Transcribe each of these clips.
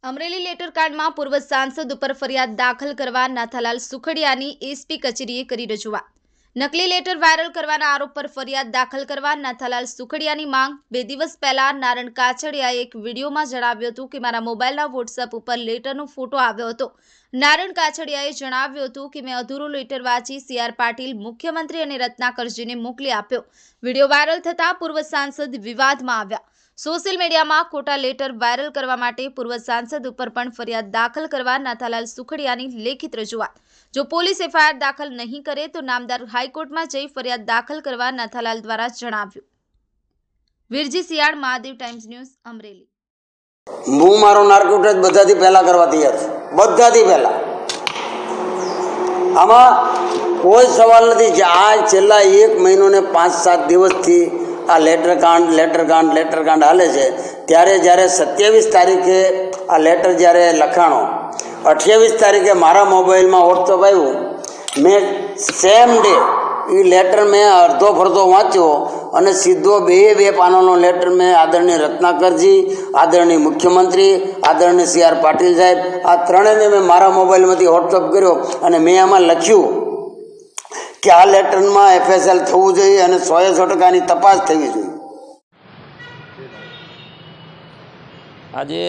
અમરેલી લેટરકાંડમાં પૂર્વ સાંસદ ઉપર ફરિયાદ દાખલ કરવા નાથાલાલ સુખડિયાની એસપી કચેરીએ કરી રજૂઆત। નકલી લેટર વાયરલ કરવાના આરોપ પર ફરિયાદ દાખલ કરવા નાથાલાલ સુખડિયાની માંગ। 2 દિવસ પહેલા નારણ કાછડિયાએ એક વિડીયોમાં જણાવ્યું હતું કે મારા મોબાઈલના વોટ્સએપ ઉપર લેટરનો ફોટો આવ્યો હતો। નારણ કાછડિયાએ જણાવ્યું હતું કે મેં અધૂરો લેટર વાંચી CR પાટીલ, મુખ્યમંત્રી અને રત્નાકરજીને મોકલી આપ્યો। વિડીયો વાયરલ થતાં પૂર્વ સાંસદ વિવાદમાં આવ્યા। સોશિયલ મીડિયામાં ખોટા લેટર વાયરલ કરવા માટે પૂર્વ સાંસદ ઉપર પણ ફરિયાદ દાખલ કરવા નાથાલાલ સુખડિયાની લેખિત રજૂઆત। જો પોલીસ FIR દાખલ નહીં કરે તો નામદાર હાઈકોર્ટમાં જઈ ફરિયાદ દાખલ કરવા નાથાલાલ દ્વારા જણાવ્યું। Virji Siyal, Mahadev times news, Amreli. હું મારો નાર્કોટિક બધાથી પહેલા કરવા તૈયાર છું, બધાથી પહેલા। આમાં કોઈ સવાલ નથી। આ છેલ્લા 1 મહિનો ને 5-7 દિવસથી આ લેટરકાંડ હાલે છે। ત્યારે જ્યારે 27 તારીખે આ લેટર જ્યારે લખાણો, 28 તારીખે મારા મોબાઈલમાં વોટ્સઅપ આવ્યું। મેં સેમ ડે એ લેટર મેં અડધો ફરતો વાંચ્યો અને સીધો બે પાનાનો લેટર મેં આદરણીય રત્નાકરજી, આદરણીય મુખ્યમંત્રી, આદરણીય CR પાટીલ સાહેબ, આ ત્રણેયને મેં મારા મોબાઈલમાંથી વોટ્સઅપ કર્યો અને મેં આમાં લખ્યું કે આ લેટરમાં FSL થવું જોઈએ અને 100% તપાસ થવી જોઈએ। આજે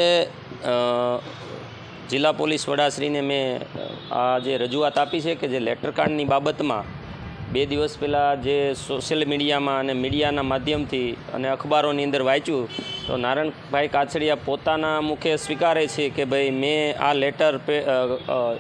જિલ્લા પોલીસ વડાશ્રીને મેં આ જે રજૂઆત આપી છે કે જે લેટરકાંડની બાબતમાં 2 દિવસ પહેલાં જે સોશિયલ મીડિયામાં અને મીડિયાના માધ્યમથી અને અખબારોની અંદર વાંચ્યું તો નારણભાઈ કાછડિયા પોતાના મુખે સ્વીકારે છે કે ભાઈ મેં આ લેટર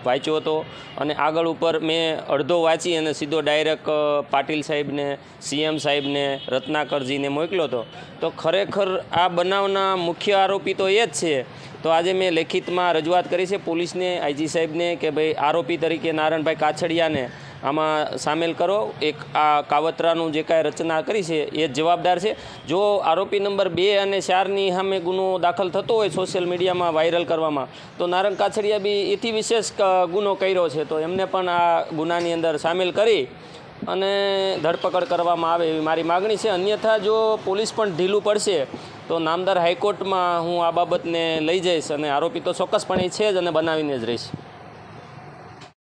વાંચ્યો હતો અને આગળ ઉપર મેં અડધો વાંચી અને સીધો ડાયરેક્ટ પાટીલ સાહેબને, CM સાહેબને, રત્નાકરજીને મોકલ્યો હતો। તો ખરેખર આ બનાવના મુખ્ય આરોપી તો એ જ છે। તો આજે મેં લેખિતમાં રજૂઆત કરી છે પોલીસને, IG સાહેબને કે ભાઈ આરોપી તરીકે નારણભાઈ કાછડિયાને આમાં સામેલ કરો। એક આ કાવતરાનું જે કાંઈ રચના કરી છે એ જવાબદાર છે। જો આરોપી નંબર 2 અને 4ની સામે ગુનો દાખલ થતો હોય સોશિયલ મીડિયામાં વાયરલ કરવામાં, તો નારણ કાછડિયા બી એથી વિશેષ ગુનો કર્યો છે, તો એમને પણ આ ગુનાની અંદર સામેલ કરી અને ધરપકડ કરવામાં આવે એવી મારી માગણી છે। અન્યથા જો પોલીસ પણ ઢીલું પડશે તો નામદાર હાઈકોર્ટમાં હું આ બાબતને લઈ જઈશ અને આરોપી તો ચોક્કસપણે છે જ અને બનાવીને જ રહીશ।